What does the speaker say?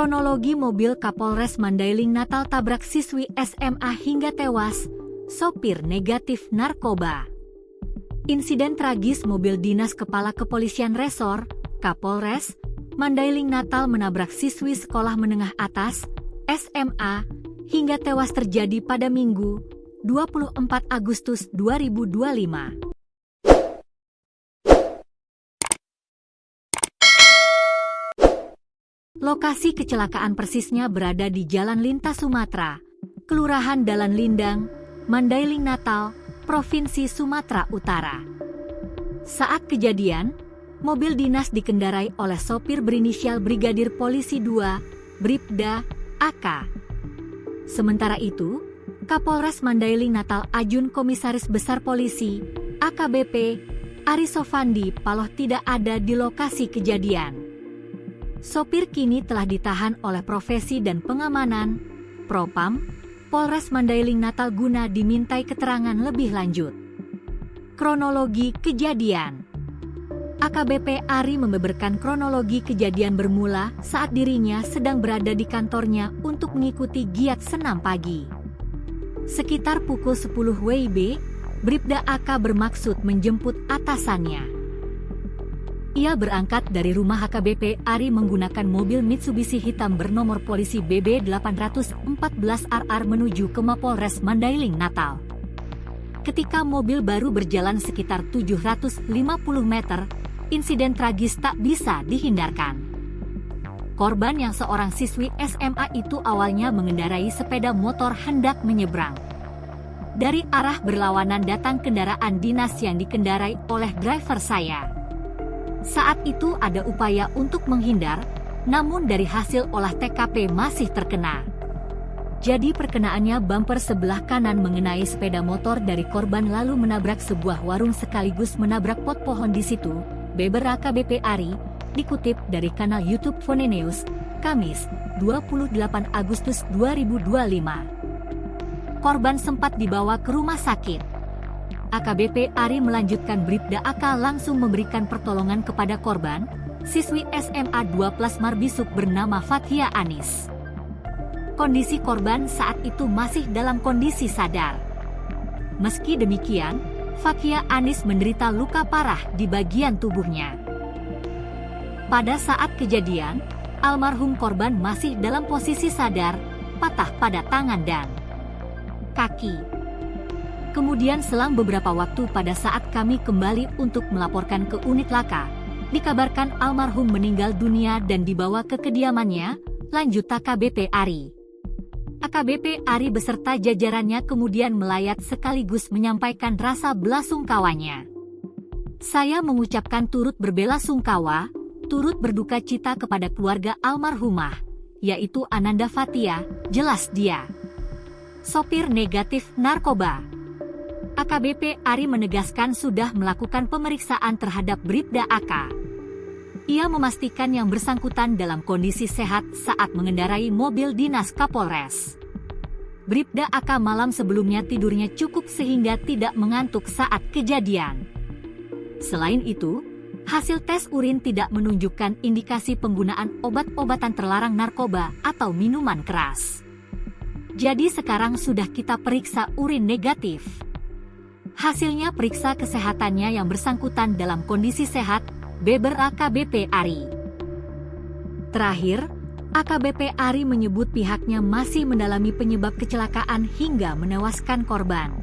Kronologi mobil Kapolres Mandailing Natal tabrak siswi SMA hingga tewas, sopir negatif narkoba. Insiden tragis mobil dinas Kepala Kepolisian Resor, Kapolres, Mandailing Natal menabrak siswi sekolah menengah atas, SMA, hingga tewas terjadi pada Minggu, 24 Agustus 2025. Lokasi kecelakaan persisnya berada di Jalan Lintas Sumatera, Kelurahan Dalan Lindang, Mandailing Natal, Provinsi Sumatera Utara. Saat kejadian, mobil dinas dikendarai oleh sopir berinisial Brigadir Polisi 2, Bribda AK. Sementara itu, Kapolres Mandailing Natal Ajun Komisaris Besar Polisi, AKBP, Ari Sofandi Paloh tidak ada di lokasi kejadian. Sopir kini telah ditahan oleh Profesi dan Pengamanan, Propam, Polres Mandailing Natal guna dimintai keterangan lebih lanjut. Kronologi kejadian. AKBP Ari membeberkan kronologi kejadian bermula saat dirinya sedang berada di kantornya untuk mengikuti giat senam pagi. Sekitar pukul 10 WIB, Bribda AK bermaksud menjemput atasannya. Ia berangkat dari rumah AKBP Ari menggunakan mobil Mitsubishi hitam bernomor polisi BB 814RR menuju ke Mapolres Mandailing Natal. Ketika mobil baru berjalan sekitar 750 meter, insiden tragis tak bisa dihindarkan. Korban yang seorang siswi SMA itu awalnya mengendarai sepeda motor hendak menyeberang. Dari arah berlawanan datang kendaraan dinas yang dikendarai oleh driver saya. Saat itu ada upaya untuk menghindar, namun dari hasil olah TKP masih terkena. Jadi perkenaannya bumper sebelah kanan mengenai sepeda motor dari korban lalu menabrak sebuah warung sekaligus menabrak pot pohon di situ, beber AKBP Ari, dikutip dari kanal YouTube Fonenews, Kamis, 28 Agustus 2025. Korban sempat dibawa ke rumah sakit. AKBP Ari melanjutkan Bribda AK langsung memberikan pertolongan kepada korban, siswi SMA 12 Marbisuk bernama Fathia Anis. Kondisi korban saat itu masih dalam kondisi sadar. Meski demikian, Fathia Anis menderita luka parah di bagian tubuhnya. Pada saat kejadian, almarhum korban masih dalam posisi sadar, patah pada tangan dan kaki. Kemudian selang beberapa waktu pada saat kami kembali untuk melaporkan ke unit laka, dikabarkan almarhum meninggal dunia dan dibawa ke kediamannya, lanjut AKBP Ari. AKBP Ari beserta jajarannya kemudian melayat sekaligus menyampaikan rasa belasungkawanya. Saya mengucapkan turut berbelasungkawa, turut berduka cita kepada keluarga almarhumah, yaitu Ananda Fathia, jelas dia sopir negatif narkoba. AKBP Ari menegaskan sudah melakukan pemeriksaan terhadap Bribda AK. Ia memastikan yang bersangkutan dalam kondisi sehat saat mengendarai mobil dinas Kapolres. Bribda AK malam sebelumnya tidurnya cukup sehingga tidak mengantuk saat kejadian. Selain itu, hasil tes urin tidak menunjukkan indikasi penggunaan obat-obatan terlarang narkoba atau minuman keras. Jadi sekarang sudah kita periksa urin negatif. Hasilnya periksa kesehatannya yang bersangkutan dalam kondisi sehat, beber AKBP Ari. Terakhir, AKBP Ari menyebut pihaknya masih mendalami penyebab kecelakaan hingga menewaskan korban.